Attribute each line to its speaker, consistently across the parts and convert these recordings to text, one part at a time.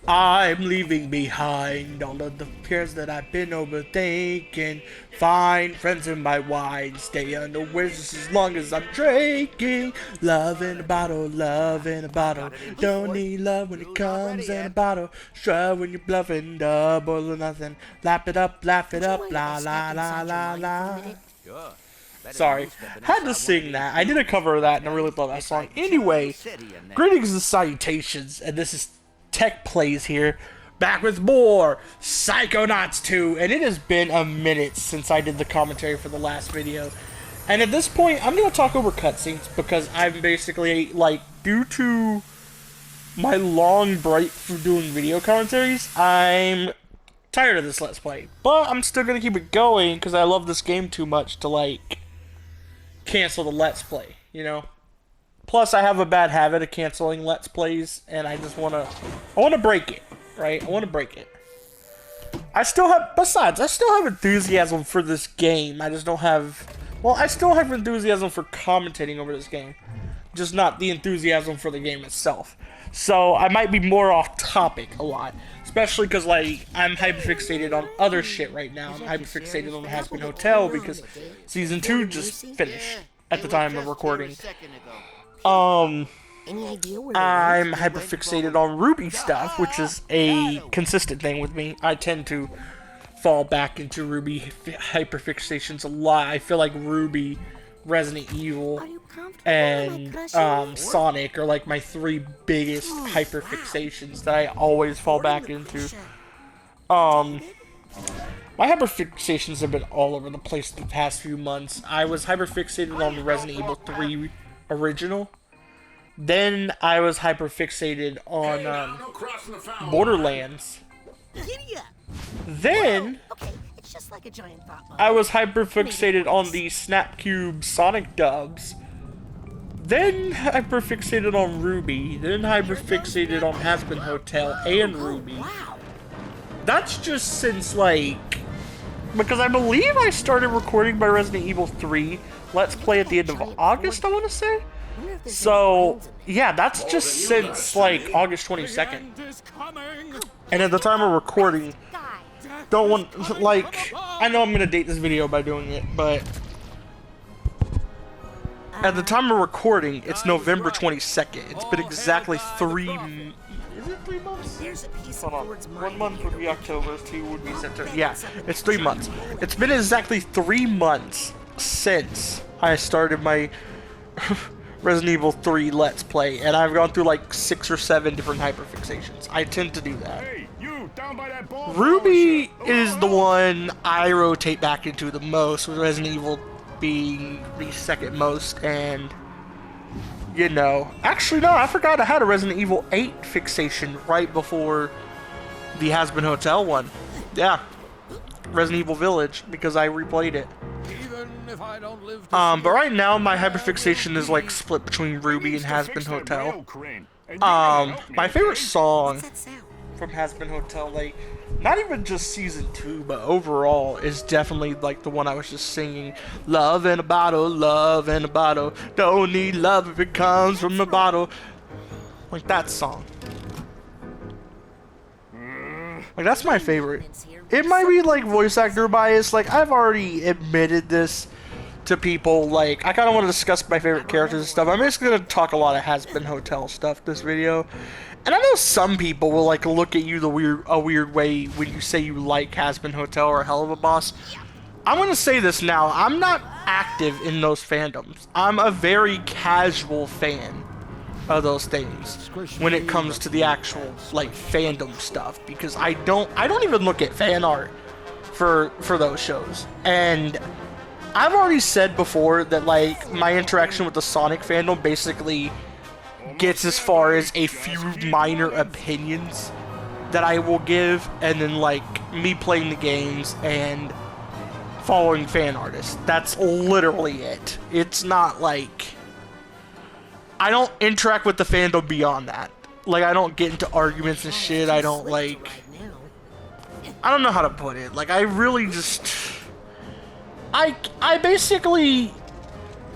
Speaker 1: I'm leaving behind all of the fears that I've been overthinking. Find friends in my wine, stay unawares just as long as I'm drinking. Love in a bottle, love in a bottle. Don't need love when it comes in a bottle. Shrug when you're bluffing, double or nothing. Lap it up, laugh it up, la la la la la. Sorry, had to sing that. I did a cover of that and I really love that song. Anyway, greetings and salutations, and this is Tech Plays here, back with more Psychonauts 2, and it has been a minute since I did the commentary for the last video. And at this point, I'm going to talk over cutscenes because I'm basically, like, due to my long break from doing video commentaries, I'm tired of this Let's Play. But I'm still going to keep it going because I love this game too much to, like, cancel the Let's Play, you know? Plus, I have a bad habit of canceling Let's Plays, and I just I want to break it, right? I want to break it. I still have enthusiasm for this game. I just don't have, well, I still have enthusiasm for commentating over this game. Just not the enthusiasm for the game itself. So, I might be more off topic a lot. Especially because, like, I'm hyperfixated on other shit right now. I'm hyperfixated on the Has Been Hotel because Season 2 just finished at the time of recording. I'm hyperfixated on Ruby stuff, which is a consistent thing with me. I tend to fall back into Ruby hyperfixations a lot. I feel like Ruby, Resident Evil, and Sonic are like my three biggest hyperfixations that I always fall back into. My hyperfixations have been all over the place the past few months. I was hyperfixated on the Resident Evil 3 original. Then I was hyperfixated on Borderlands. Then I was hyperfixated on the Snapcube Sonic dubs. Then hyperfixated on Ruby. Then hyperfixated on Has Been Hotel and Ruby. That's just since, like, because I believe I started recording my Resident Evil 3 Let's Play at the end of August, I want to say. So, yeah, that's just since, like, August 22nd. And at the time of recording, don't want, like, I know I'm going to date this video by doing it, but at the time of recording, it's November 22nd. It's been exactly is it 3 months? Hold on. 1 month would be October, 2 would be September. Yeah, it's 3 months. It's been exactly 3 months since I started my Resident Evil 3 Let's Play, and I've gone through like 6 or 7 different hyperfixations. I tend to do that.
Speaker 2: Hey, you, down by that ball.
Speaker 1: Ruby is the one I rotate back into the most, with Resident Evil being the second most, and, you know, actually no, I forgot I had a Resident Evil 8 fixation right before the Has Been Hotel one. Yeah, Resident Evil Village, because I replayed it. But right now my hyperfixation is like split between Ruby and Has Been Hotel. My favorite song from Has Been Hotel, like, not even just Season 2, but overall, is definitely like the one I was just singing. Love in a bottle, love in a bottle. Don't need love if it comes from a bottle. Like that song. Like, that's my favorite. It might be like voice actor bias. Like, I've already admitted this to people. Like, I kind of want to discuss my favorite characters and stuff. I'm just going to talk a lot of Has Been Hotel stuff this video. And I know some people will, like, look at you a weird way when you say you like Has Been Hotel or Hell of a Boss. I'm going to say this now. I'm not active in those fandoms. I'm a very casual fan of those things when it comes to the actual, like, fandom stuff, because I don't even look at fan art for those shows. And I've already said before that, like, my interaction with the Sonic fandom basically gets as far as a few minor opinions that I will give, and then, like, me playing the games and following fan artists. That's literally it. It's not like I don't interact with the fandom beyond that. Like, I don't get into arguments and shit. I don't, like, I don't know how to put it. Like, I really just, I basically,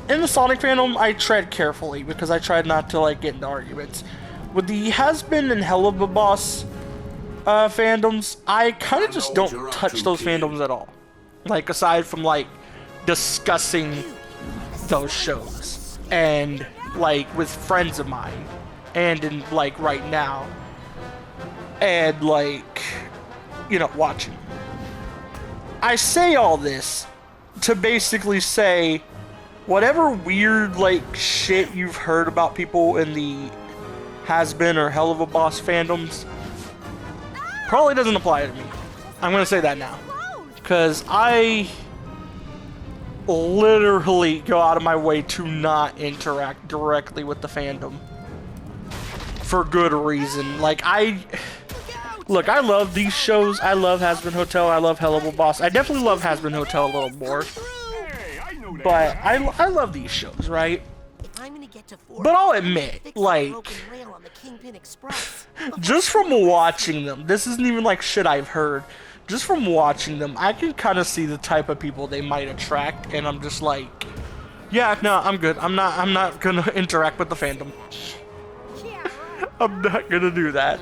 Speaker 1: in the Sonic fandom, I tread carefully because I tried not to, like, get into arguments. With the Has Been and Hell of a Boss fandoms, I kind of just don't touch those fandoms at all. Like, aside from, like, discussing those shows. And, like, with friends of mine. And in, like, right now. And, like, you know, watching. I say all this to basically say, whatever weird, like, shit you've heard about people in the Has-Been or Hell of a Boss fandoms probably doesn't apply to me. I'm gonna say that now. Because I literally go out of my way to not interact directly with the fandom. For good reason. Like, Look, I love these shows. I love Has-Been Hotel. I love Hell of a Boss. I definitely love Has-Been Hotel a little more. But I love these shows, right? But I'll admit, like, just from watching them, this isn't even like shit I've heard. Just from watching them, I can kind of see the type of people they might attract, and I'm just like, yeah, no, I'm good. I'm not gonna interact with the fandom. I'm not gonna do that.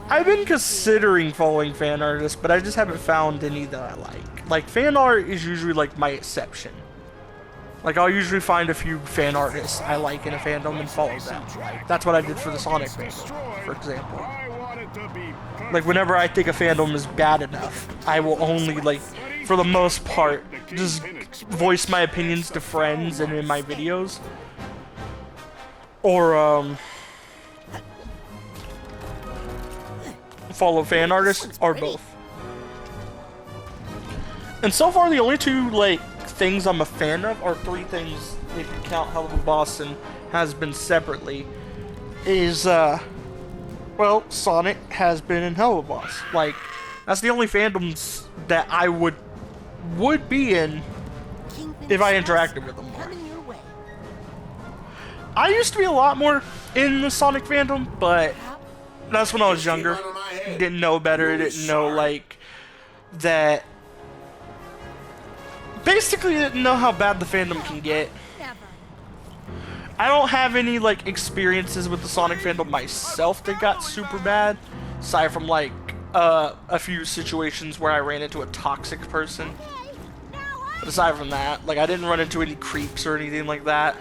Speaker 1: I've been considering following fan artists, but I just haven't found any that I like. Like, fan art is usually, like, my exception. Like, I'll usually find a few fan artists I like in a fandom and follow them. Like, that's what I did for the Sonic fandom, for example. Like, whenever I think a fandom is bad enough, I will only, like, for the most part, just voice my opinions to friends and in my videos. Or, follow fan artists, or both. And so far, the only two, like, things I'm a fan of, or three things, if you count Hell of a Boss and Has-Been separately, is, well, Sonic, Has-Been, and Hell of a Boss. Like, that's the only fandoms that I would be in if I interacted with them more. I used to be a lot more in the Sonic fandom, but that's when I was younger. Didn't know better, didn't know, like, that. Basically didn't know how bad the fandom can get. I don't have any, like, experiences with the Sonic fandom myself that got super bad, aside from, like, a few situations where I ran into a toxic person. But aside from that, like, I didn't run into any creeps or anything like that.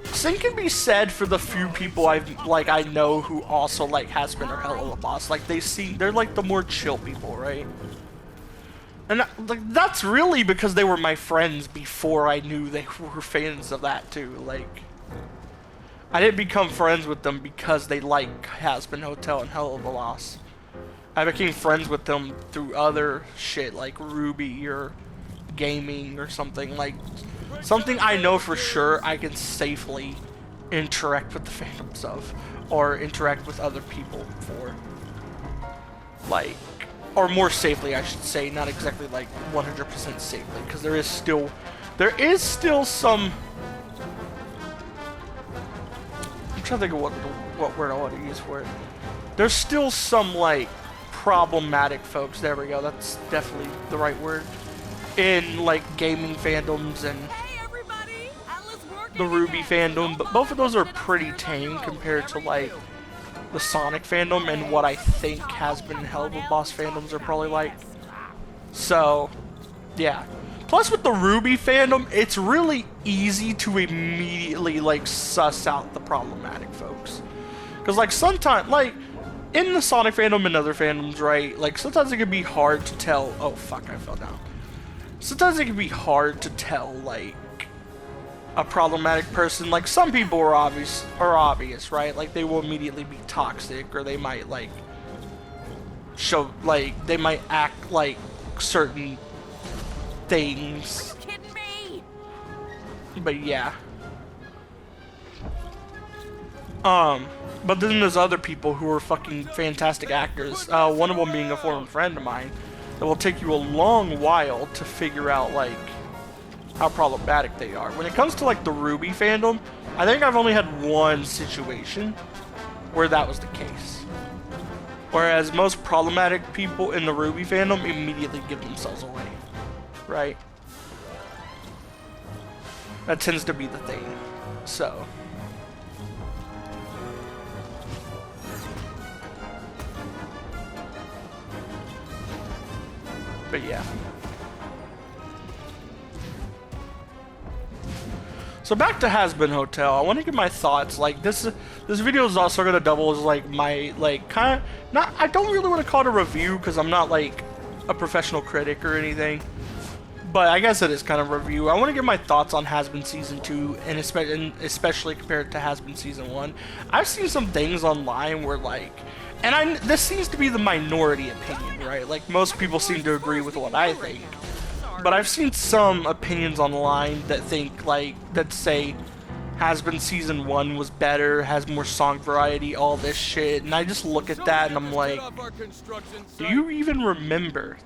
Speaker 1: Same can be said for the few people I know who also like Has-Been or Hell of a Boss. Like, they're like the more chill people, right? And like, that's really because they were my friends before I knew they were fans of that too. Like, I didn't become friends with them because they like Has-Been Hotel and Hell of a Boss. I became friends with them through other shit like Ruby or gaming or something, like something I know for sure I can safely interact with the fandoms of, or interact with other people for. Like, or more safely, I should say, not exactly like 100% safely, because there is still some. I'm trying to think of what word I want to use for it. There's still some, like, problematic folks. There we go. That's definitely the right word. In, like, gaming fandoms and the Ruby fandom, but both of those are pretty tame compared to, like, the Sonic fandom and what I think Has-Been Hell of a Boss fandoms are probably like. So, yeah. Plus, with the Ruby fandom, it's really easy to immediately, like, suss out the problematic folks. Because, like, sometimes, like, in the Sonic fandom and other fandoms, right, like, sometimes it can be hard to tell. Oh, fuck, I fell down. Sometimes it can be hard to tell, like, a problematic person. Like, some people are obvious, right? Like, they will immediately be toxic, or they might, like, show, like, they might act like certain things.
Speaker 3: Are you kidding me?
Speaker 1: But yeah. But then there's other people who are fucking fantastic actors. One of them being a former friend of mine. That will take you a long while to figure out, like, how problematic they are. When it comes to, like, the Ruby fandom, I think I've only had one situation where that was the case. Whereas most problematic people in the Ruby fandom immediately give themselves away. Right? That tends to be the thing. So. But yeah. So back to Has Been Hotel. I want to give my thoughts. Like this video is also gonna double as like my kind of not. I don't really want to call it a review because I'm not like a professional critic or anything. But I guess it is kind of a review. I want to give my thoughts on Has Been Season 2 and especially compared to Has Been Season 1. I've seen some things online where like, and this seems to be the minority opinion, right? Like most people seem to agree with what I think. But I've seen some opinions online that think that say Has Been Season 1 was better, has more song variety, all this shit, and I just look at that and I'm like, do you even remember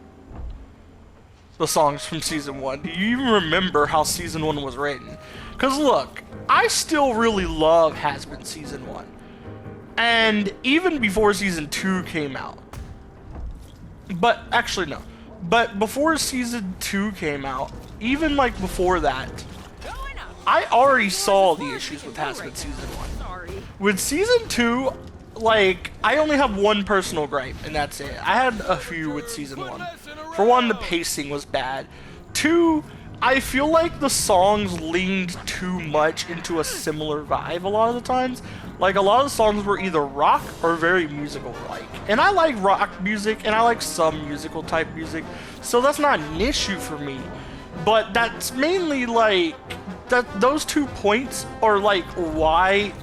Speaker 1: the songs from Season 1? Do you even remember how Season 1 was written? Because look, I still really love Has Been Season 1. And even before Season 2 came out. But, actually no. But before Season 2 came out, even like before that, I already saw the issues with Has Been Season 1. With Season 2, like, I only have one personal gripe, and that's it. I had a few with Season 1. For one, the pacing was bad. Two, I feel like the songs leaned too much into a similar vibe a lot of the times. Like, a lot of the songs were either rock or very musical-like. And I like rock music, and I like some musical-type music, so that's not an issue for me. But that's mainly, like, those 2 points are, like, why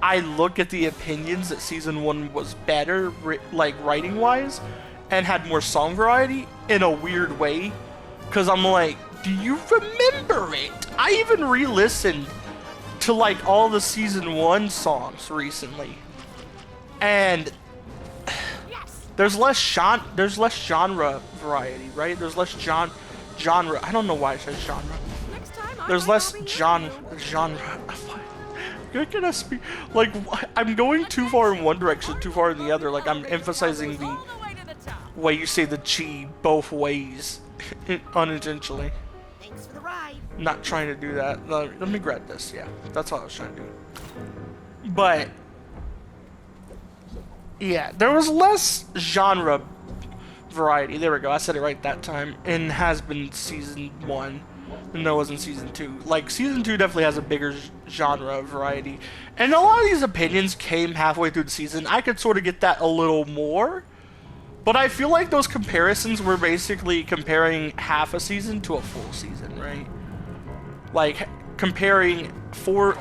Speaker 1: I look at the opinions that Season 1 was better, like, writing-wise, and had more song variety in a weird way. Because I'm like, do you remember it? I even re-listened to like all the Season 1 songs recently, and there's less genre variety, right? There's less genre. I don't know why I said genre. There's less genre. You're gonna speak like I'm going too far in one direction, too far in the other. Like I'm emphasizing the way you say the G both ways unintentionally.
Speaker 3: Thanks for the ride.
Speaker 1: Not trying to do that. Let me grab this. Yeah, that's all I was trying to do. But yeah, there was less genre variety. There we go. I said it right that time. And Has Been Season 1 than there was in Season 2. Like Season 2 definitely has a bigger genre variety. And a lot of these opinions came halfway through the season. I could sort of get that a little more. But I feel like those comparisons were basically comparing half a season to a full season, right? Like comparing four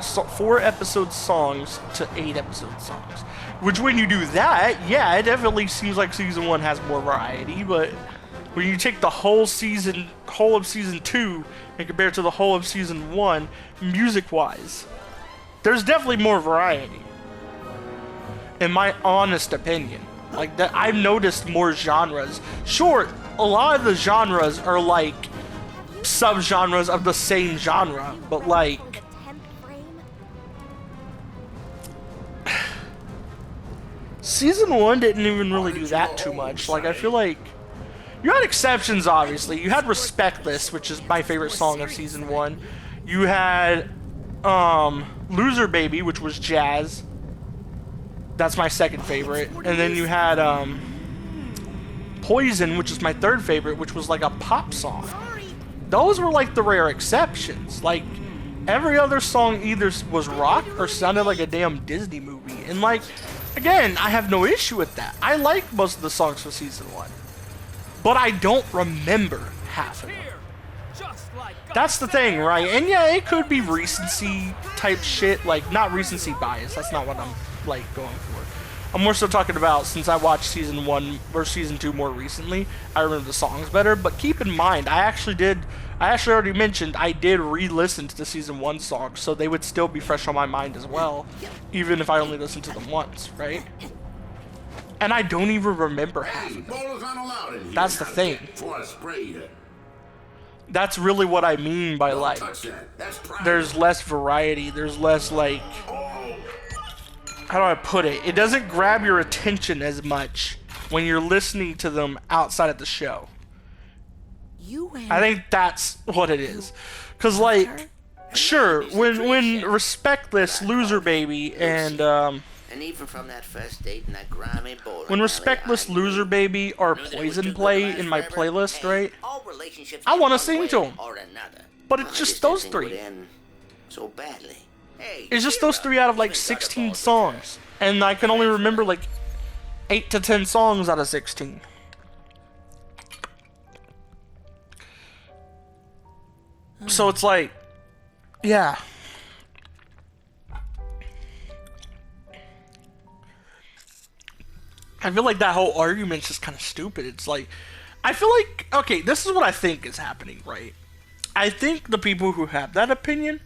Speaker 1: episode songs to 8 episode songs. Which when you do that, yeah, it definitely seems like Season 1 has more variety, but when you take the whole of Season 2 and compare it to the whole of Season 1, music-wise, there's definitely more variety. In my honest opinion. Like that, I've noticed more genres. Sure, a lot of the genres are like sub-genres of the same genre, but like Season 1 didn't even really do that too much. Like I feel like you had exceptions, obviously. You had Respectless, which is my favorite song of Season 1. You had Loser Baby, which was jazz. That's my second favorite. And then you had Poison, which is my third favorite, which was like a pop song. Those were like the rare exceptions. Like every other song either was rock or sounded like a damn Disney movie. And like, again, I have no issue with that. I like most of the songs from Season 1. But I don't remember half of them. That's the thing, right? And yeah, it could be recency type shit. Like, not recency bias. That's not what I'm like going for. I'm more so talking about since I watched Season 1 or Season 2 more recently, I remember the songs better. But keep in mind, I actually already mentioned I did re-listen to the Season 1 songs, so they would still be fresh on my mind as well, even if I only listened to them once, right? And I don't even remember half of them. That's the thing. That's really what I mean by like, there's less variety, there's less like, how do I put it? It doesn't grab your attention as much when you're listening to them outside of the show. I think that's what it is. Cause like, sure, when Respectless, Loser Baby, and
Speaker 3: And even from that first date in that grimy bowling
Speaker 1: when
Speaker 3: alley,
Speaker 1: Respectless
Speaker 3: I
Speaker 1: Loser Baby or
Speaker 3: knew that it was
Speaker 1: Poison
Speaker 3: too good to
Speaker 1: play
Speaker 3: last
Speaker 1: in my
Speaker 3: forever.
Speaker 1: playlist,
Speaker 3: Hey,
Speaker 1: right?
Speaker 3: all relationships
Speaker 1: I
Speaker 3: end
Speaker 1: want to
Speaker 3: one
Speaker 1: sing
Speaker 3: way
Speaker 1: to them.
Speaker 3: or another.
Speaker 1: But it's
Speaker 3: I
Speaker 1: just
Speaker 3: just
Speaker 1: those
Speaker 3: didn't think it
Speaker 1: three.
Speaker 3: would end so badly. Hey,
Speaker 1: It's just
Speaker 3: cheer
Speaker 1: those
Speaker 3: up.
Speaker 1: 3 out of like
Speaker 3: Even
Speaker 1: 16
Speaker 3: Gutterball's
Speaker 1: songs. And I can only remember like 8 to 10 songs out of 16. So it's like, yeah. I feel like that whole argument's just kind of stupid. It's like, I feel like, okay, this is what I think is happening, right? I think the people who have that opinion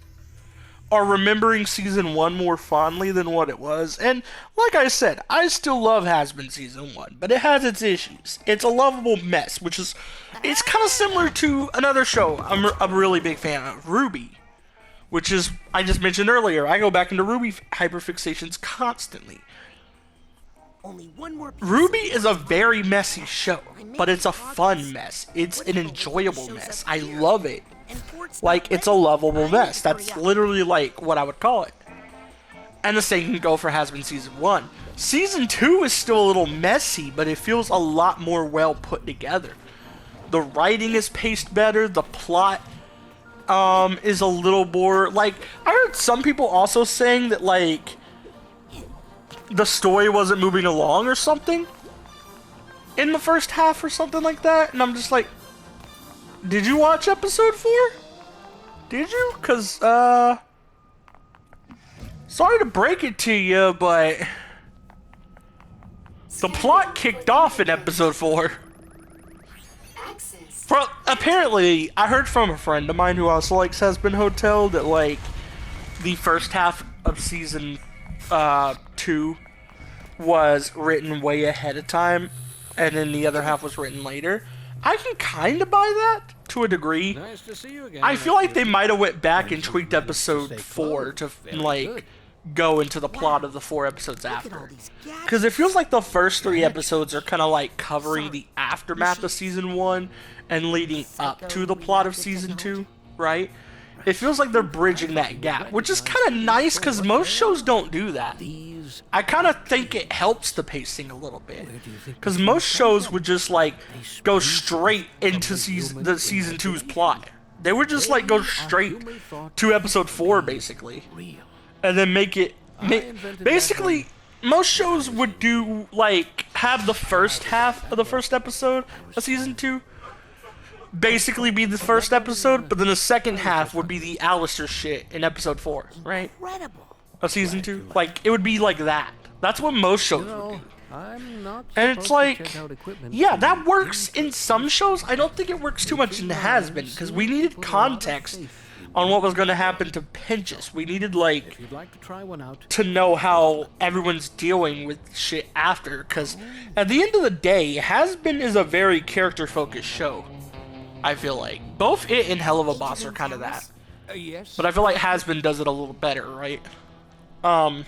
Speaker 1: are remembering season 1 more fondly than what it was. And like I said, I still love Has Been season 1, but it has its issues. It's a lovable mess, which is, it's kind of similar to another show I'm a really big fan of, Ruby. Which is, I just mentioned earlier, I go back into Ruby hyperfixations constantly.
Speaker 4: Only one more piece
Speaker 1: Ruby
Speaker 4: of
Speaker 1: is a very messy show, but it's a fun mess. It's an enjoyable mess. I love it.
Speaker 4: and Ford's
Speaker 1: Like,
Speaker 4: not
Speaker 1: it's a
Speaker 4: ready.
Speaker 1: lovable mess.
Speaker 4: Hurry
Speaker 1: That's
Speaker 4: up.
Speaker 1: literally like what I would call it. And the same can go for Has Been season 1. Season 2 is still a little messy, but it feels a lot more well put together. The writing is paced better, the plot is a little more, like, I heard some people also saying that, like, the story wasn't moving along or something in the first half or something like that, and I'm just like, did you watch episode 4? Did you? Because, sorry to break it to you, but the plot kicked off in episode 4. Apparently, I heard from a friend of mine who also likes Has Been Hotel that, like, the first half of season 2 was written way ahead of time, and then the other half was written later. I can kind of buy that to a degree.
Speaker 5: Nice to see you again.
Speaker 1: I feel like they might have went back and tweaked episode 4 to, like, go into the plot of the 4 episodes
Speaker 4: Look at all
Speaker 1: after.
Speaker 4: these
Speaker 1: Because it feels like the first 3 episodes are kind of like covering the aftermath of season 1 and leading up to the plot of season 2, right? It feels like they're bridging that gap, which is kind of nice because most shows don't do that. I kind of think it helps the pacing a little bit. Because most shows would just, like, go straight into the season 2's plot. They would just, like, go straight to episode 4, basically. And then make it... basically, most shows would do, like, have the first half of the first episode of season 2 basically be the first episode, but then the second half would be the Alistair shit in episode 4, right?
Speaker 4: incredible.
Speaker 1: Of season 2. Like, it would be like that. That's what most shows would do.
Speaker 5: I'm not
Speaker 1: And it's
Speaker 5: supposed to
Speaker 1: like,
Speaker 5: check out equipment
Speaker 1: yeah,
Speaker 5: till
Speaker 1: that
Speaker 5: you
Speaker 1: works in some shows. I don't think it works too much in the Has Been, because we needed context on what was going to happen to Pinchas. We needed, like,
Speaker 5: If you'd like to try one out,
Speaker 1: to know how everyone's dealing with shit after, because at the end of the day, Has Been is a very character-focused show, I feel like. Both it and Hell of a Boss are kind of that.
Speaker 5: yes.
Speaker 1: But I feel like Has Been does it a little better, right? I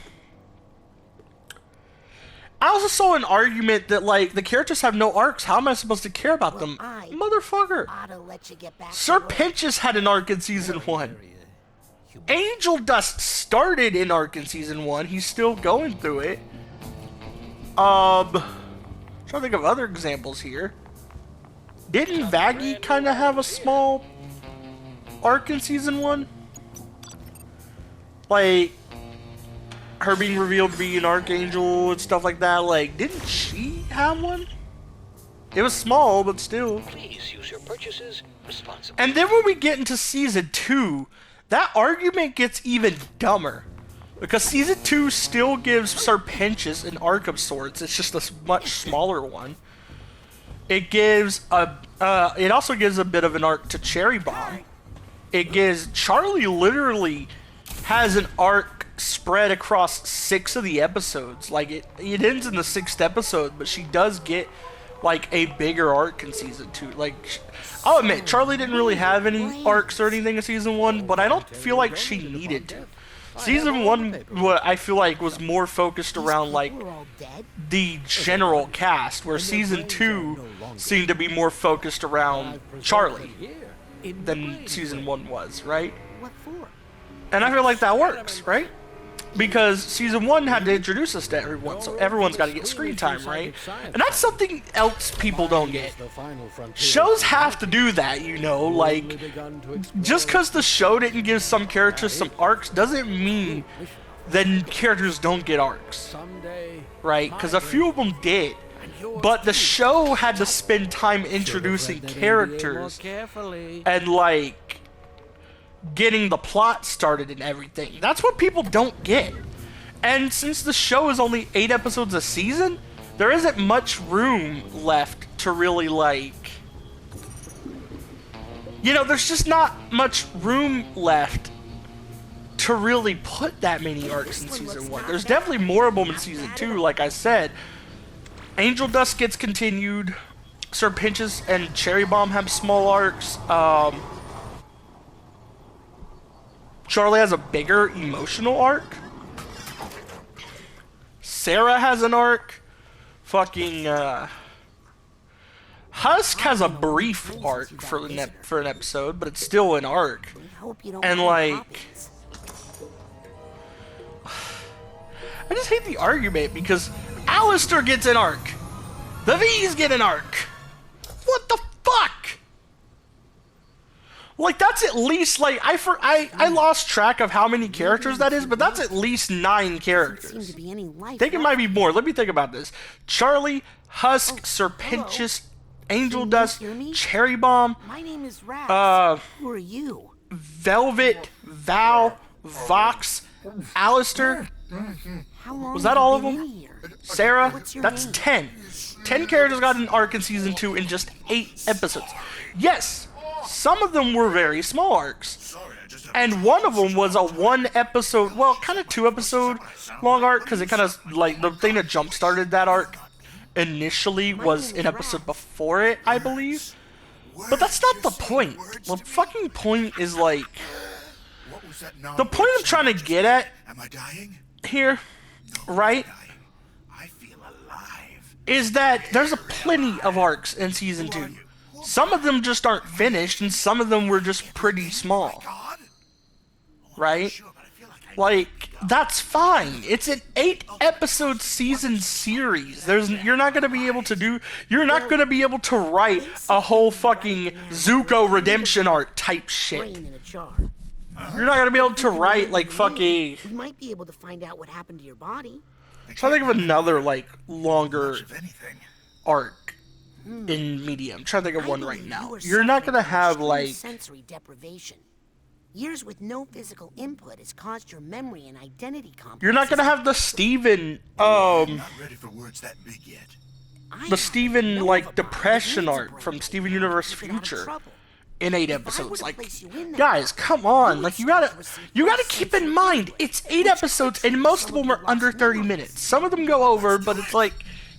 Speaker 1: also saw an argument that, like, the characters have no arcs. How am I supposed to care about them?
Speaker 4: I
Speaker 1: Motherfucker.
Speaker 4: ought to let you get back
Speaker 1: Sir
Speaker 4: to work.
Speaker 1: Pinchas had an arc in season 1. Angel Dust started an arc in season 1. He's still going through it. Trying to think of other examples here. Didn't Vaggie kind of have a small arc in season 1? Like, her being revealed to be an archangel and stuff like that. Like, didn't she have one? It was small, but still.
Speaker 6: Please use your purchases responsibly.
Speaker 1: And then when we get into season 2, that argument gets even dumber. Because season 2 still gives Sir Pinchas an arc of sorts. It's just a much smaller one. It gives it also gives a bit of an arc to Cherry Bomb. It gives Charlie literally has an arc spread across 6 of the episodes. Like it ends in the 6th episode, but she does get like a bigger arc in season 2. Like, I'll admit, Charlie didn't really have any arcs or anything in season 1, but I don't feel like she needed to. Season 1, what I feel like, was more focused around like
Speaker 4: We're all dead.
Speaker 1: the general cast, where season 2 seemed to be more focused around Charlie than season 1 was, right?
Speaker 4: What for?
Speaker 1: And I feel like that works, right? because season 1 had to introduce us to everyone, so everyone's got to get screen time, right? And that's something else people don't get. Shows have to do that, you know, like, just because the show didn't give some characters some arcs doesn't mean that characters don't get arcs, right? Because a few of them did. But the show had to spend time introducing characters and, like, getting the plot started and everything. That's what people don't get. And since the show is only 8 episodes a season, there isn't much room left to really, like... You know, there's just not much room left to really put that many arcs in season 1. There's definitely more of them in season 2, like I said. Angel Dust gets continued. Sir Pinches and Cherry Bomb have small arcs. Charlie has a bigger emotional arc. Sarah has an arc. Fucking Husk has a brief arc for an episode, but it's still an arc. And like, I just hate the argument because Alistair gets an arc. The V's get an arc. What the fuck? Like, that's at least, like, I lost track of how many characters that is, but that's at least 9 characters. I think it might be more. Let me think about this. Charlie, Husk, Sir Pinches, Angel Dust, Cherry Bomb,
Speaker 4: My name is Raz. Who are you?
Speaker 1: Velvet, Val, Vox, Alistair.
Speaker 4: How long
Speaker 1: Was that all of
Speaker 4: have you
Speaker 1: them?
Speaker 4: been here?
Speaker 1: Sarah,
Speaker 4: What's your
Speaker 1: that's
Speaker 4: name?
Speaker 1: 10. 10 characters got an arc in season 2 in just 8 episodes. Yes, some of them were very small arcs. And one of them was a 1 episode, well, kind of 2 episode long arc, because it kind of, like, the thing that jump started that arc initially was an episode before it, I believe. But that's not the point. The fucking point is, like, the point I'm trying to get at here, right, is that there's a plenty of arcs in season 2. Some of them just aren't finished, and some of them were just pretty small. Right? Like, that's fine. It's an 8-episode season series. You're not gonna be able to write a whole fucking Zuko redemption arc type shit.
Speaker 4: Brain in a jar.
Speaker 1: You're not gonna be able to write, like, fucking...
Speaker 4: We might be able to find out what happened to your body.
Speaker 1: Try to think of another, like, longer arc in media. I'm trying to think of one right now. You're not gonna have, like...
Speaker 4: sensory deprivation. Years with no physical input has caused your memory and identity complexes.
Speaker 1: You're not gonna have the Steven,
Speaker 2: Not ready for words that big yet.
Speaker 1: the Steven, like, depression arc from Steven Universe Future in 8 episodes. Like, guys, come on. Like, you gotta keep in mind, it's 8 episodes, and most of them are under 30 minutes. Some of them go over, but it's like,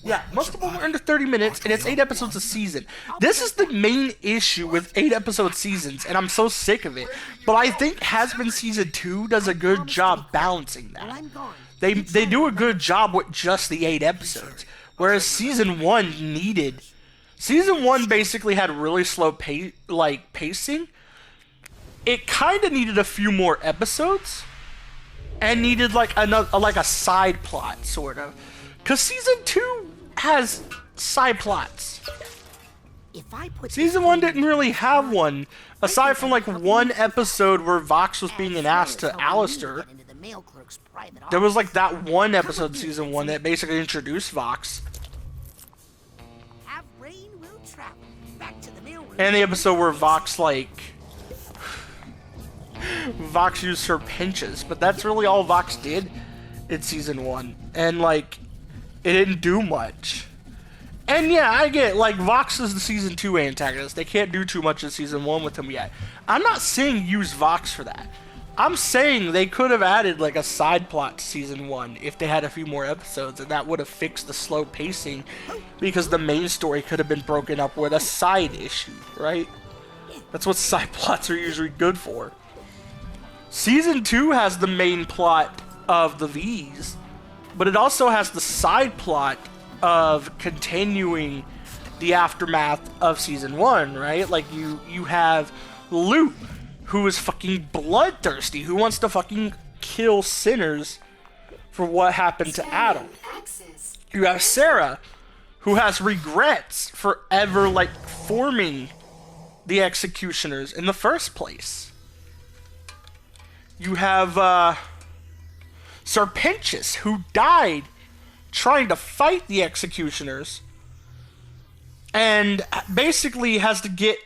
Speaker 1: yeah, most of them are under 30 minutes, and it's 8 episodes a season. This is the main issue with 8-episode seasons, and I'm so sick of it. But I think Has Been Season 2 does a good job balancing that. They do a good job with just the 8 episodes, whereas Season 1 needed... Season 1 basically had really slow pacing. It kind of needed a few more episodes, and needed like a side plot, sort of. Because Season 2 has side plots. Season 1 didn't really have one, aside from like 1 episode where Vox was being an ass to Alistair. There was like that 1 episode in Season 1 that basically introduced Vox. And the episode where Vox, like... Vox used her pinches, but that's really all Vox did in Season 1. And, like, it didn't do much. And yeah, I get, like, Vox is the Season 2 antagonist. They can't do too much in Season 1 with him yet. I'm not saying use Vox for that. I'm saying they could have added, like, a side plot to Season 1 if they had a few more episodes, and that would have fixed the slow pacing, because the main story could have been broken up with a side issue, right? That's what side plots are usually good for. Season 2 has the main plot of the V's, but it also has the side plot of continuing the aftermath of Season 1, right? Like, you have Luke, who is fucking bloodthirsty, who wants to fucking kill sinners for what happened to Adam. You have Sarah, who has regrets for ever, like, forming the executioners in the first place. You have, Serpentius, who died trying to fight the executioners, and basically has to get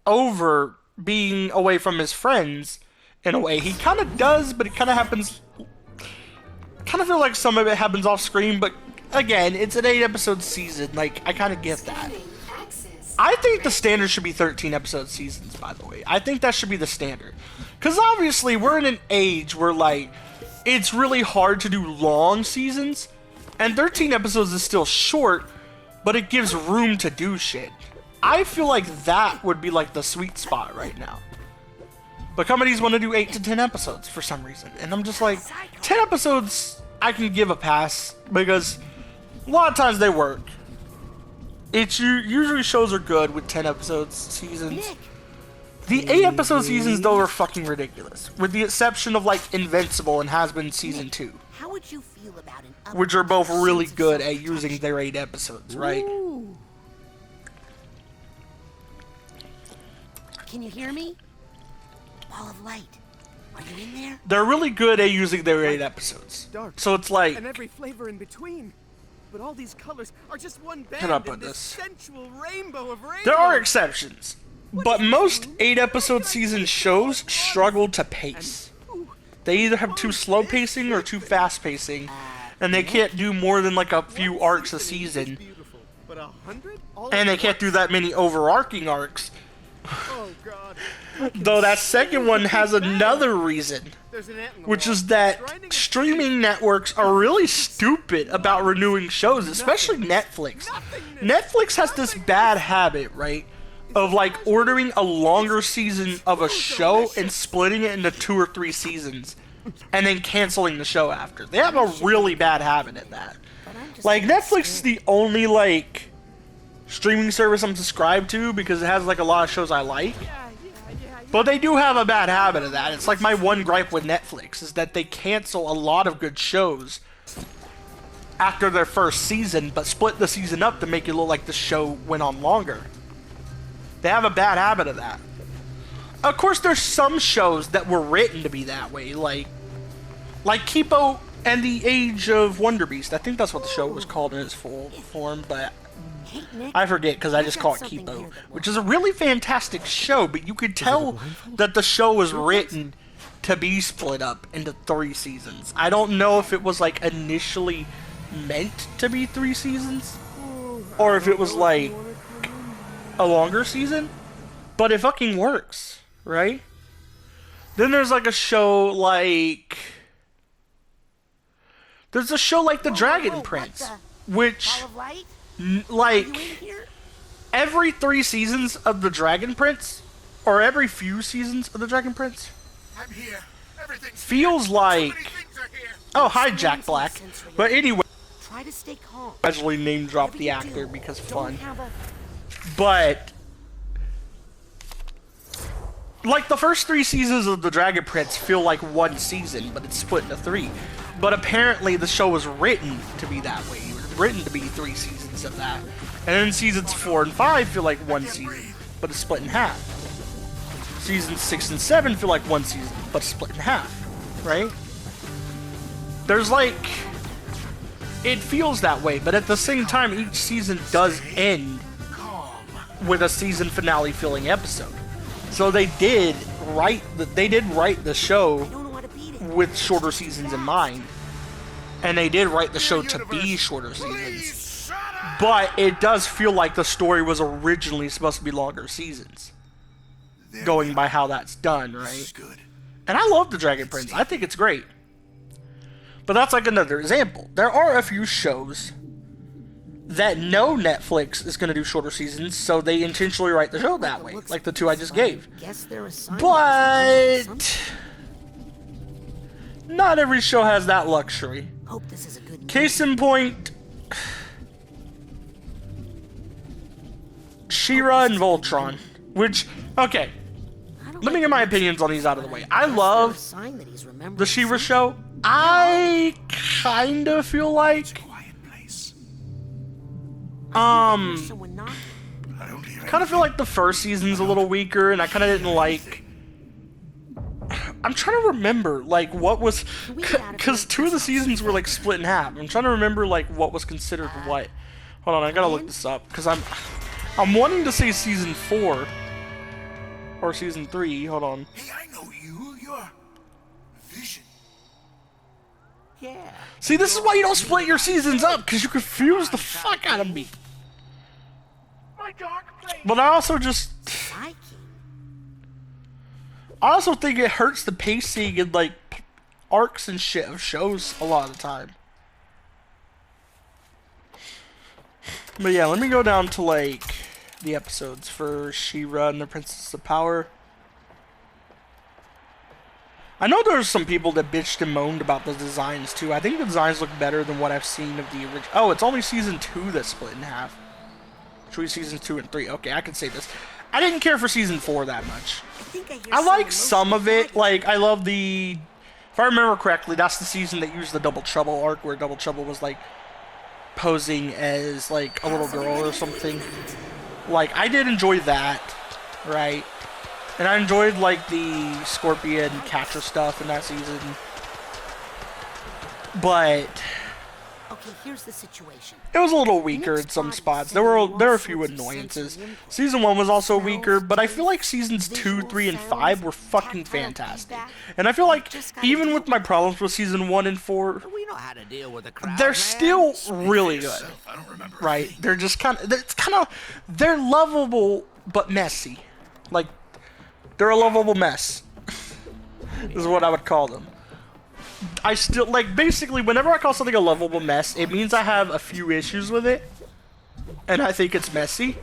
Speaker 1: over being away from his friends in a way. He kind of does, but it kind of happens... I kind of feel like some of it happens off screen, but again, it's an 8-episode season. Like, I kind of get that. I think the standard should be 13-episode seasons, by the way. I think that should be the standard. Because obviously, we're in an age where, like, it's really hard to do long seasons, and 13 episodes is still short, but it gives room to do shit. I feel like that would be, like, the sweet spot right now. But companies want to do 8 to 10 episodes for some reason. And I'm just like, 10 episodes, I can give a pass. Because a lot of times they work. It's usually shows are good with 10 episodes seasons. The 8-episode seasons, though, are fucking ridiculous. With the exception of, like, Invincible and Has Been Season 2.
Speaker 4: How would you feel about an
Speaker 1: Which are both really good at using their 8 episodes, right?
Speaker 4: Ooh. Can you hear me? Ball of light. Are you in there?
Speaker 1: They're really good at using their 8 episodes.
Speaker 7: Dark.
Speaker 1: So it's like...
Speaker 7: And every flavor in between. But all these colors are just one band
Speaker 1: Can I put
Speaker 7: in this
Speaker 1: this?
Speaker 7: sensual rainbow of rainbows.
Speaker 1: There are exceptions. But most 8-episode season shows struggle to pace. They either have too slow pacing or too fast pacing. And they can't do more than like a few arcs a season.
Speaker 7: But 100?
Speaker 1: And they can't do that many overarching arcs.
Speaker 7: Oh God.
Speaker 1: Though that second one has another reason.
Speaker 7: There's an ant in the
Speaker 1: Which
Speaker 7: wall.
Speaker 1: is that
Speaker 7: Grinding a
Speaker 1: streaming networks are really stupid about renewing shows, especially Netflix. Netflix has this bad habit, right, of like ordering a longer season of a show and splitting it into 2 or 3 seasons and then canceling the show after. They have a really bad habit at that. Like, Netflix is the only, like, streaming service I'm subscribed to because it has, like, a lot of shows I like. But they do have a bad habit of that. It's like my one gripe with Netflix is that they cancel a lot of good shows after their first season, but split the season up to make it look like the show went on longer. They have a bad habit of that. Of course, there's some shows that were written to be that way, like Kipo and the Age of Wonder Beast. I think that's what the show was called in its full form, but
Speaker 4: Hey, Nick,
Speaker 1: I forget because I just call it
Speaker 4: something here
Speaker 1: Kipo,
Speaker 4: that
Speaker 1: which is a really fantastic show, but you could tell that the show was written to be split up into 3 seasons. I don't know if it was like initially meant to be 3 seasons, or if it was like a longer season, but it fucking works, right? Then there's like a show like... There's a show like The Dragon Prince, which...
Speaker 4: ball of light? Are you in
Speaker 1: like
Speaker 4: here?
Speaker 1: every 3 seasons of The Dragon Prince, or every few seasons of The Dragon Prince,
Speaker 2: I'm here. Everything's
Speaker 1: feels like...
Speaker 2: so many things are here.
Speaker 1: Oh, hi, Jack Black. But anyway,
Speaker 4: Try to stay calm.
Speaker 1: casually name drop
Speaker 4: Whatever
Speaker 1: the
Speaker 4: you
Speaker 1: actor
Speaker 4: do,
Speaker 1: because
Speaker 4: don't
Speaker 1: fun.
Speaker 4: have a-
Speaker 1: But like the first 3 seasons of The Dragon Prince feel like 1 season, but it's split into 3. But apparently the show was written to be that way. It was written to be 3 seasons of that. And then seasons 4 and 5 feel like 1 season, but it's split in half. Seasons 6 and 7 feel like 1 season, but it's split in half. Right? There's like... It feels that way, but at the same time, each season does end with a season finale filling episode. So they did write the show
Speaker 4: I don't know how to beat it.
Speaker 1: with shorter seasons in mind. And they did write the show to be shorter seasons.
Speaker 2: Please shut up.
Speaker 1: But it does feel like the story was originally supposed to be longer seasons.
Speaker 2: There
Speaker 1: Going
Speaker 2: we
Speaker 1: by
Speaker 2: are.
Speaker 1: how that's done,
Speaker 2: This
Speaker 1: right?
Speaker 2: is good.
Speaker 1: And I love The Dragon Prince. I think it's great. But that's like another example. There are a few shows that know Netflix is going to do shorter seasons, so they intentionally write the show that way, like the 2 I just gave.
Speaker 4: Guess they're assigned
Speaker 1: But not every show has that luxury.
Speaker 4: Hope this is a good
Speaker 1: Case in point, She-Ra and Voltron, which, okay, let me get my opinions on these out of the way. I love the She-Ra show. I kind of feel like,
Speaker 2: Quiet place.
Speaker 4: There's someone knocking.
Speaker 2: I don't hear
Speaker 1: kind of feel like the first season's a little weaker, and I kind of didn't like. I'm trying to remember like what was, because 2 of the seasons were like split in half. I'm trying to remember like what was considered what. Hold on, I gotta look this up because I'm wanting to say season 4 or season 3. Hold on.
Speaker 2: Hey, I know you. You're Vision.
Speaker 3: Yeah.
Speaker 1: See, this is why you don't split your seasons up, because you confuse the fuck out of me.
Speaker 2: My dark place.
Speaker 1: But I also just,
Speaker 4: Psyche.
Speaker 1: I also think it hurts the pacing and like arcs and shit of shows a lot of the time. But yeah, let me go down to like the episodes for She-Ra and the Princess of Power. I know there's some people that bitched and moaned about the designs too. I think the designs look better than what I've seen of the original. Oh, it's only season 2 that's split in half. Between seasons 2 and 3. Okay, I can say this. I didn't care for season 4 that much. I like some of it. Like, I love the... If I remember correctly, that's the season that used the Double Trouble arc, where Double Trouble was, like, posing as, like, a little girl or something. Like, I did enjoy that, right? And I enjoyed, like, the Scorpion Catcher stuff in that season. But...
Speaker 4: Okay, here's the situation.
Speaker 1: it was a little weaker in some spots. There were a few annoyances. Season 1 was also weaker, but I feel like seasons 2, 3, and 5 were fucking fantastic. And I feel like even with my problems with season 1 and 4,
Speaker 3: We know how to deal with the crowd.
Speaker 1: they're
Speaker 3: man.
Speaker 1: still really good,
Speaker 2: I don't remember.
Speaker 1: right? They're just they're lovable but messy. Like, they're a lovable mess. Is what I would call them. I still, like, basically, whenever I call something a lovable mess, it means I have a few issues with it, and I think it's messy,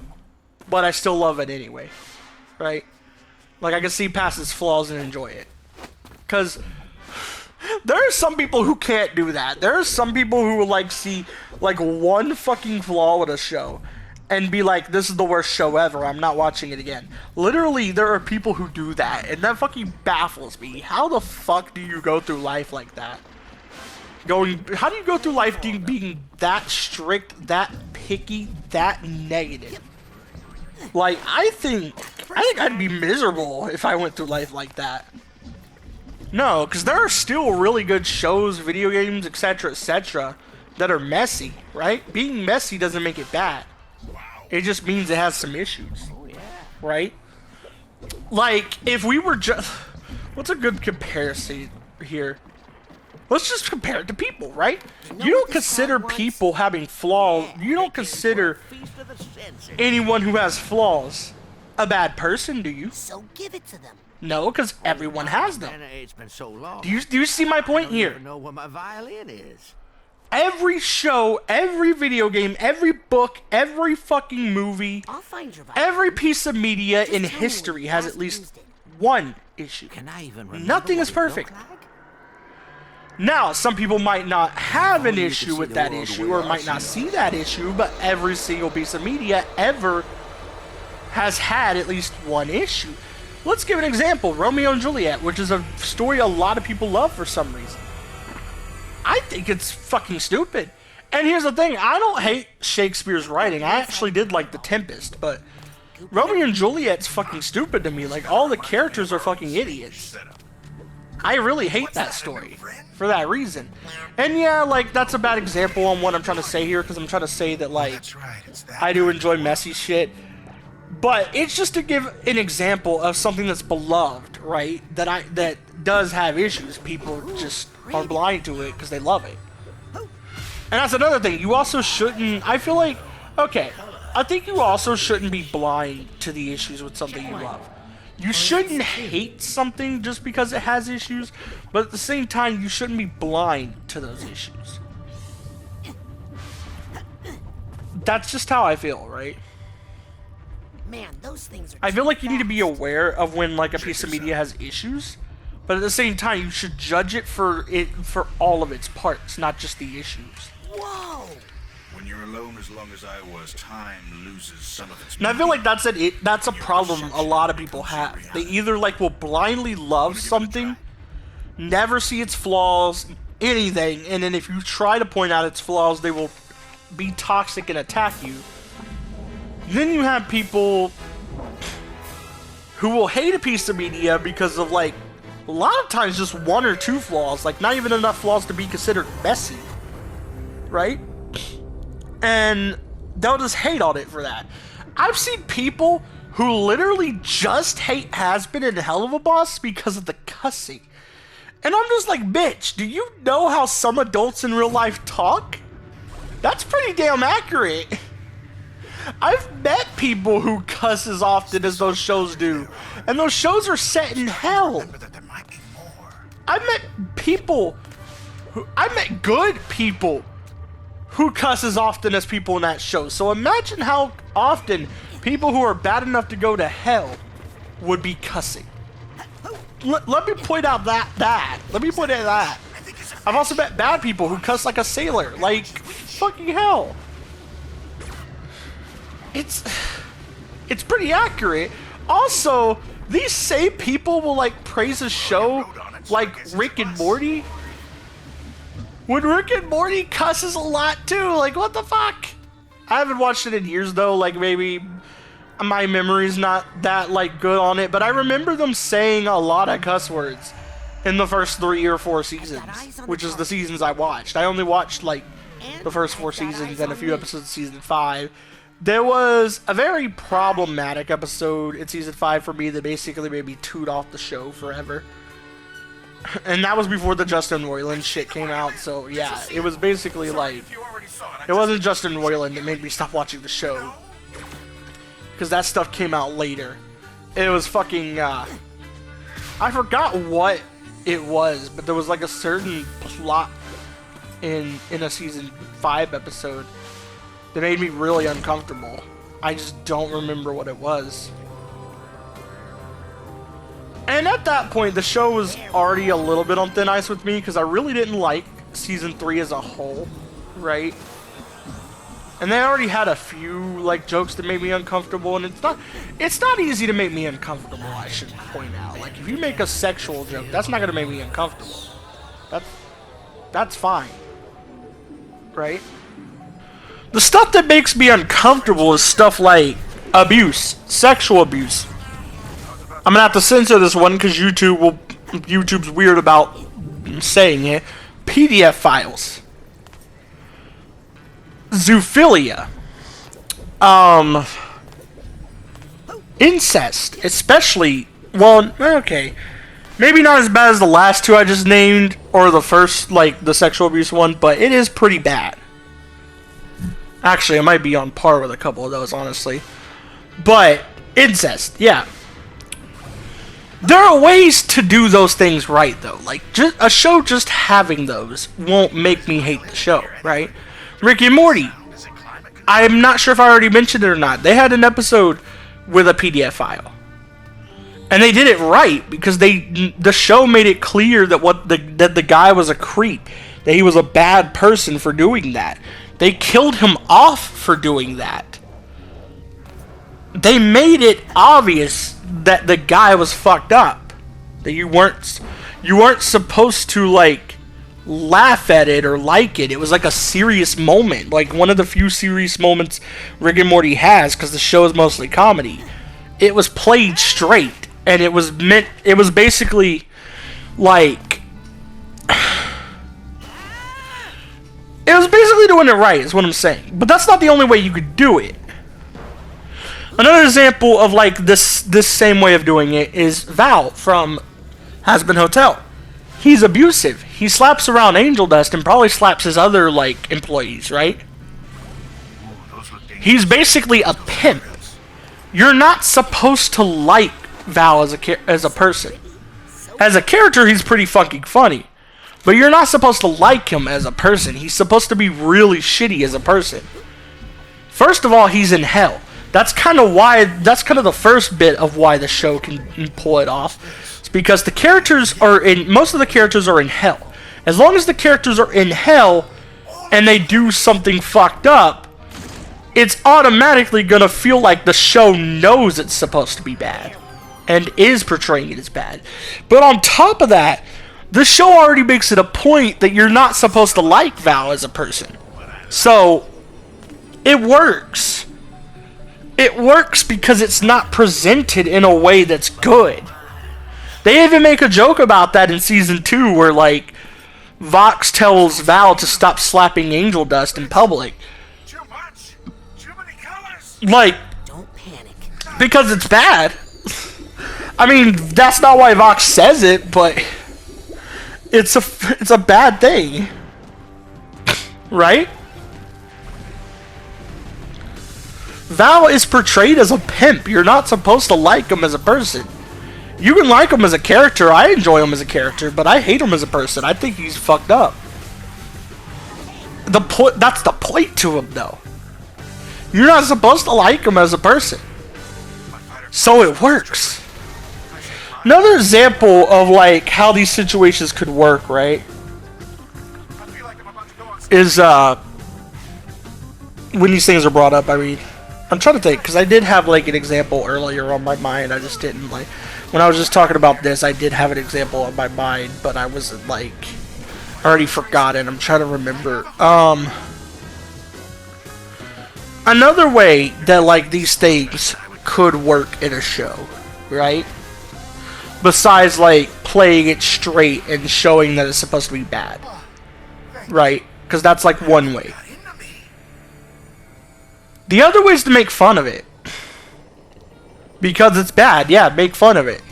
Speaker 1: but I still love it anyway, right? Like, I can see past its flaws and enjoy it. Because there are some people who can't do that. There are some people who will, like, see, like, one fucking flaw with a show and be like, this is the worst show ever, I'm not watching it again. Literally, there are people who do that, and that fucking baffles me. How the fuck do you go through life like that? How do you go through life being that strict, that picky, that negative? Like, I think I'd be miserable if I went through life like that. No, because there are still really good shows, video games, etc., that are messy, right? Being messy doesn't make it bad. It just means it has some issues, right? Like, if we were just... What's a good comparison here? Let's just compare it to people, right? You don't consider people having flaws... You don't consider
Speaker 3: Feast of the senses.
Speaker 1: anyone who has flaws a bad person, do you?
Speaker 4: So give it to them.
Speaker 1: No, because everyone has them.
Speaker 3: Man, it's been so long.
Speaker 1: Do you see my
Speaker 3: I
Speaker 1: point
Speaker 3: don't
Speaker 1: here?
Speaker 3: even know where my violin is.
Speaker 1: Every show, every video game, every book, every fucking movie,
Speaker 4: I'll find your violin.
Speaker 1: every piece of media in
Speaker 4: Just tell me
Speaker 1: history
Speaker 4: when you
Speaker 1: has
Speaker 4: last
Speaker 1: at least
Speaker 4: used it.
Speaker 1: one issue.
Speaker 3: Can I even remember
Speaker 1: Nothing
Speaker 3: what
Speaker 1: is
Speaker 3: it looked
Speaker 1: perfect.
Speaker 3: like?
Speaker 1: Now, some people might not have an
Speaker 3: you
Speaker 1: issue
Speaker 3: can
Speaker 1: with
Speaker 3: see
Speaker 1: that
Speaker 3: the world the
Speaker 1: issue
Speaker 3: way
Speaker 1: or
Speaker 3: I
Speaker 1: might
Speaker 3: see
Speaker 1: not
Speaker 3: it.
Speaker 1: see that issue, but every single piece of media ever has had at least one issue. Let's give an example, Romeo and Juliet, which is a story a lot of people love for some reason. I think it's fucking stupid. And here's the thing, I don't hate Shakespeare's writing. I actually did like The Tempest, but Romeo and Juliet's fucking stupid to me. Like, all the characters are fucking idiots. I really hate that story for that reason. And yeah, like, that's a bad example on what I'm trying to say here, because I'm trying to say that, like,
Speaker 2: That's right. It's that.
Speaker 1: I do enjoy messy shit. But it's just to give an example of something that's beloved, right? That does have issues. People just are blind to it because they love it. And that's another thing. You also shouldn't... I feel like... Okay. I think you also shouldn't be blind to the issues with something you love. You shouldn't hate something just because it has issues, but at the same time, you shouldn't be blind to those issues. That's just how I feel, right?
Speaker 4: Man, those things are
Speaker 1: I feel
Speaker 4: too
Speaker 1: like you need to be
Speaker 4: fast.
Speaker 1: aware of when, like, a piece of media has issues, but at the same time, you should judge it for all of its parts, not just the issues.
Speaker 4: Whoa!
Speaker 2: When you're alone as long as I was, time loses some of its.
Speaker 1: And I feel like that's a problem a lot of people have. They either, like, will blindly love something, never see its flaws, anything, and then if you try to point out its flaws, they will be toxic and attack you. Then you have people who will hate a piece of media because of, like, a lot of times just one or two flaws, like not even enough flaws to be considered messy, right? And they'll just hate on it for that. I've seen people who literally just hate Has-Been and Hell of a Boss because of the cussing. And I'm just like, bitch, do you know how some adults in real life talk? That's pretty damn accurate. I've met people who cuss as often as those shows do. And those shows are set in hell. I met good people who cuss as often as people in that show. So imagine how often people who are bad enough to go to hell would be cussing. Let me point out that. Let me point out that. I've also met bad people who cuss like a sailor. Like, fucking hell. It's pretty accurate. Also, these same people will, like, praise a show like Rick and Morty. When Rick and Morty cusses a lot too, like, what the fuck? I haven't watched it in years though, like, maybe my memory's not that, like, good on it, but I remember them saying a lot of cuss words in the first 3 or 4 seasons, which is the seasons I watched. I only watched, like, the first 4 seasons and a few episodes of season 5. There was a very problematic episode in season 5 for me that basically made me toot off the show forever. And that was before the Justin Roiland shit came out, so yeah, it was basically like, it wasn't Justin Roiland that made me stop watching the show. Because that stuff came out later. It was fucking, I forgot what it was, but there was like a certain plot in a season 5 episode that made me really uncomfortable. I just don't remember what it was. And at that point, the show was already a little bit on thin ice with me because I really didn't like season 3 as a whole, right? And they already had a few, like, jokes that made me uncomfortable, and it's not easy to make me uncomfortable, I should point out. Like, if you make a sexual joke, that's not gonna make me uncomfortable. That's fine, right? The stuff that makes me uncomfortable is stuff like abuse, sexual abuse. I'm gonna have to censor this one because YouTube's weird about saying it. PDF files. Zoophilia. Incest, especially, well, okay. Maybe not as bad as the last two I just named, or the first, like, the sexual abuse one, but it is pretty bad. Actually, it might be on par with a couple of those, honestly. But, incest, yeah. There are ways to do those things right, though. Like, just a show just having those won't make me hate the show, right? Rick and Morty. I'm not sure if I already mentioned it or not. They had an episode with a PDF file. And they did it right, because the show made it clear that that the guy was a creep. That he was a bad person for doing that. They killed him off for doing that. They made it obvious that the guy was fucked up. That you weren't supposed to, like, laugh at it or like it. It was like a serious moment, like one of the few serious moments Rick and Morty has, because the show is mostly comedy. It was played straight, and it was basically like, it was basically doing it right, is what I'm saying. But that's not the only way you could do it. Another example of, like, this same way of doing it is Val from Has-Been Hotel. He's abusive. He slaps around Angel Dust and probably slaps his other, like, employees, right? He's basically a pimp. You're not supposed to like Val as a person. As a character, he's pretty fucking funny. But you're not supposed to like him as a person. He's supposed to be really shitty as a person. First of all, he's in hell. That's kind of the first bit of why the show can pull it off. It's because most of the characters are in hell. As long as the characters are in hell and they do something fucked up, it's automatically gonna feel like the show knows it's supposed to be bad and is portraying it as bad. But on top of that, The show already makes it a point that you're not supposed to like Val as a person. So, it works. It works because it's not presented in a way that's good. They even make a joke about that in season 2 where, like, Vox tells Val to stop slapping angel dust in public.
Speaker 2: Too much. Too many colors.
Speaker 1: Like,
Speaker 4: Don't panic.
Speaker 1: because it's bad. I mean, that's not why Vox says it, but it's a bad thing. Right? Val is portrayed as a pimp. You're not supposed to like him as a person. You can like him as a character. I enjoy him as a character, but I hate him as a person. I think he's fucked up. That's the point to him, though. You're not supposed to like him as a person. So it works. Another example of, like, how these situations could work, right? Is, when these things are brought up, I mean, I'm trying to think, because I did have, like, an example earlier on my mind. I just didn't, like, when I was just talking about this, I did have an example on my mind, but I wasn't, like, I already forgot it. I'm trying to remember. Another way that, like, these things could work in a show, right? Besides, like, playing it straight and showing that it's supposed to be bad, right? Because that's, like, one way. The other way is to make fun of it. Because it's bad, yeah, make fun of it.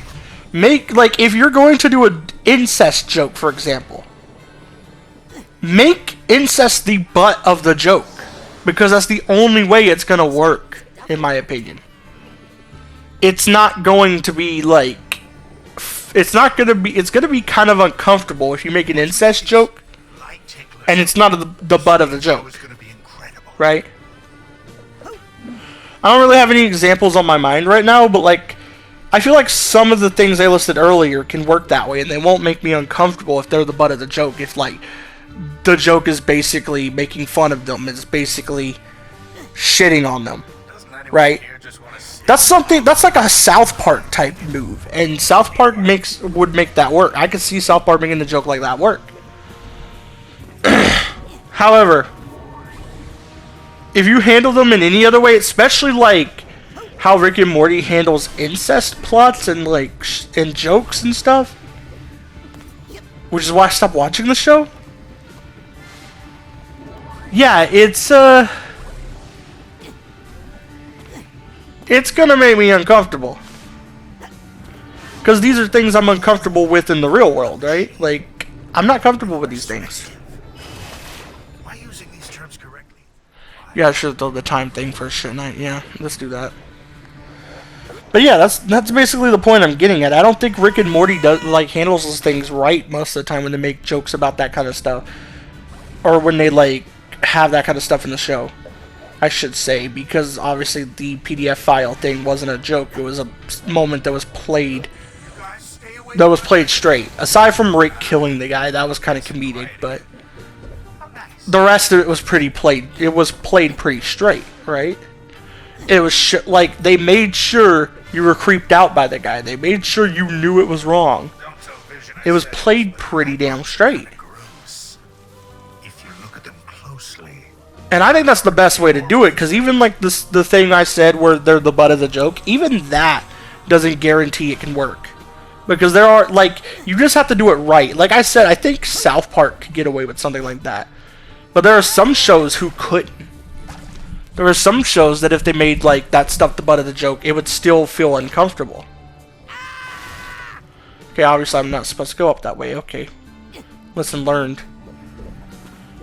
Speaker 1: Make, like, if you're going to do an incest joke, for example, make incest the butt of the joke. Because that's the only way it's gonna work, in my opinion. It's not going to be, like, it's gonna be kind of uncomfortable if you make an incest joke, and it's not the butt of the joke. Right? I don't really have any examples on my mind right now, but, like, I feel like some of the things I listed earlier can work that way, and they won't make me uncomfortable if they're the butt of the joke. If, like, the joke is basically making fun of them, it's basically shitting on them, right? That's like a South Park type move, and South Park would make that work. I could see South Park making the joke like that work. However, if you handle them in any other way, especially like how Rick and Morty handles incest plots and like and jokes and stuff, which is why I stopped watching the show. Yeah, it's gonna make me uncomfortable. Because these are things I'm uncomfortable with in the real world, right? Like, I'm not comfortable with these things.
Speaker 2: Am I using these terms correctly?
Speaker 1: Yeah, I should have done the time thing first, shouldn't I? Yeah, let's do that. But yeah, that's basically the point I'm getting at. I don't think Rick and Morty handles those things right most of the time when they make jokes about that kind of stuff. Or when they, like, have that kind of stuff in the show, I should say, because obviously the PDF file thing wasn't a joke. It was a moment that was played straight. Aside from Rick killing the guy, that was kind of comedic, but the rest of it was played pretty straight, right? It was like they made sure you were creeped out by the guy. They made sure you knew it was wrong. It was played pretty damn straight. And I think that's the best way to do it, because even like the thing I said where they're the butt of the joke, even that doesn't guarantee it can work. Because there are, like, you just have to do it right. Like I said, I think South Park could get away with something like that. But there are some shows who couldn't. There are some shows that if they made, like, that stuff the butt of the joke, it would still feel uncomfortable. Okay, obviously I'm not supposed to go up that way. Okay. Lesson learned.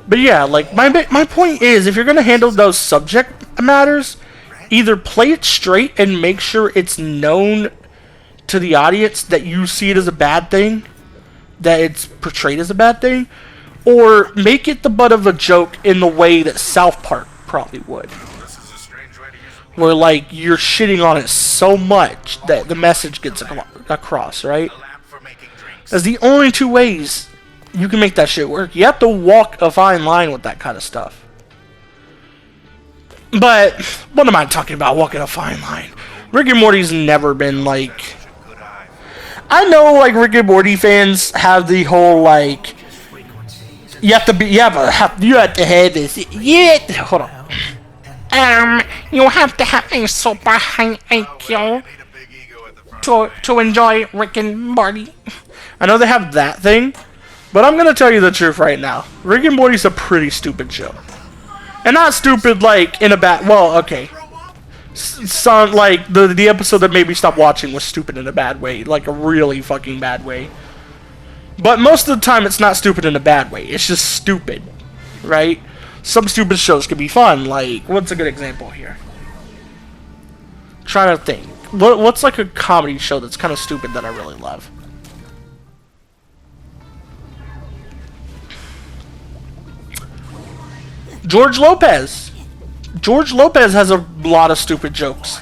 Speaker 1: But yeah, like, my point is, if you're going to handle those subject matters, either play it straight and make sure it's known to the audience that you see it as a bad thing, that it's portrayed as a bad thing, or make it the butt of a joke in the way that South Park probably would. Where, like, you're shitting on it so much that the message gets across, right? That's the only two ways you can make that shit work. You have to walk a fine line with that kind of stuff. But what am I talking about, walking a fine line? Rick and Morty's never been like... I know, like, Rick and Morty fans have the whole, like, you have to be, you have to have this, hold on. You have to have a super high IQ to enjoy Rick and Morty. I know they have that thing, but I'm gonna tell you the truth right now. Rick and Morty's a pretty stupid show. And not stupid, like, in a bad, well, okay. Some, like, the episode that made me stop watching was stupid in a bad way. Like, a really fucking bad way. But most of the time, it's not stupid in a bad way. It's just stupid, right? Some stupid shows can be fun. Like, what's a good example here? Trying to think. What's like a comedy show that's kind of stupid that I really love? George Lopez. George Lopez has a lot of stupid jokes.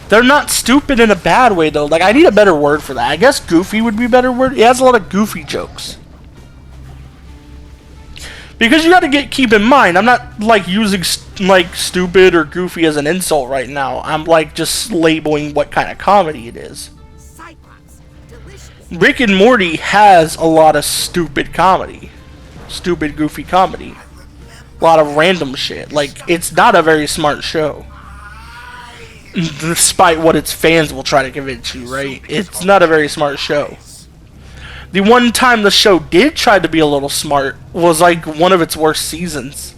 Speaker 1: They're not stupid in a bad way, though. Like, I need a better word for that. I guess goofy would be a better word. He has a lot of goofy jokes. Because you got to keep in mind, I'm not, like, using, like, stupid or goofy as an insult right now. I'm, like, just labeling what kind of comedy it is. Rick and Morty has a lot of stupid comedy. Stupid, goofy comedy. A lot of random shit. Like, it's not a very smart show. Despite what its fans will try to convince you, right? It's not a very smart show. The one time the show did try to be a little smart was like one of its worst seasons.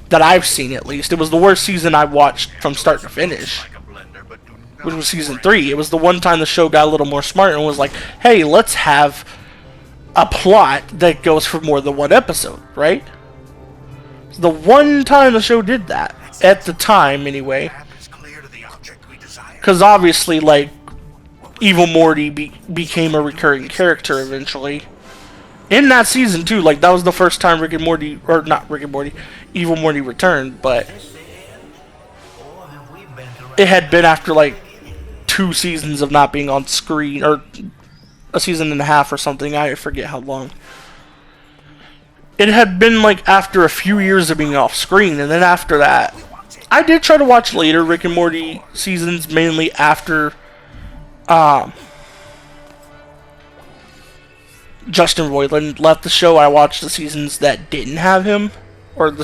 Speaker 1: That I've seen, at least. It was the worst season I watched from start to finish. Which was season 3. It was the one time the show got a little more smart and was like, hey, let's have a plot that goes for more than one episode, right? So the one time the show did that. At the time, anyway. Because obviously, like, Evil Morty became a recurring character eventually. In that season, too, like, that was the first time Rick and Morty, or not Rick and Morty, Evil Morty returned, but it had been after, like, 2 seasons of not being on screen, or a season and a half or something, I forget how long. It had been, like, after a few years of being off screen, and then after that, I did try to watch later Rick and Morty seasons, mainly after Justin Roiland left the show. I watched the seasons that didn't have him, or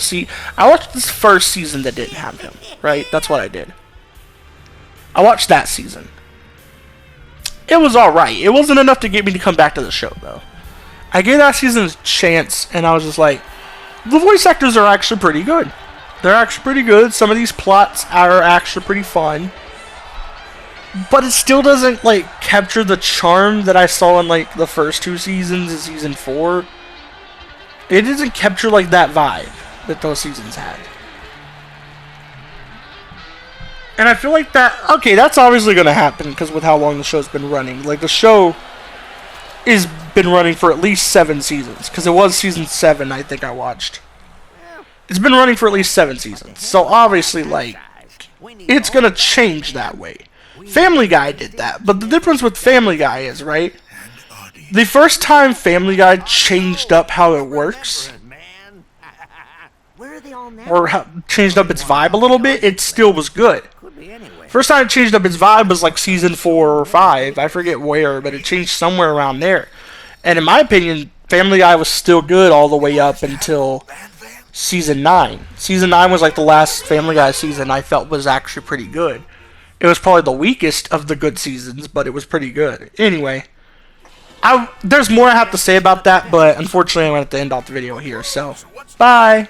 Speaker 1: I watched this first season that didn't have him, right? That's what I did. I watched that season. It was alright. It wasn't enough to get me to come back to the show, though. I gave that season a chance, and I was just like, the voice actors are actually pretty good. They're actually pretty good. Some of these plots are actually pretty fun. But it still doesn't, like, capture the charm that I saw in, like, the first 2 seasons of season 4. It doesn't capture, like, that vibe that those seasons had. And I feel like that, okay, that's obviously going to happen because with how long the show's been running. Like, the show has been running for at least 7 seasons. Because it was season 7, I think I watched. It's been running for at least 7 seasons. So obviously, like, it's going to change that way. Family Guy did that. But the difference with Family Guy is, right? The first time Family Guy changed up how it works, or changed up its vibe a little bit, it still was good. First time it changed up its vibe was like season 4 or 5. I forget where, but it changed somewhere around there. And in my opinion, Family Guy was still good all the way up until season 9. Season 9 was like the last Family Guy season I felt was actually pretty good. It was probably the weakest of the good seasons, but it was pretty good. Anyway, there's more I have to say about that, but unfortunately I'm going to have to end off the video here, so bye!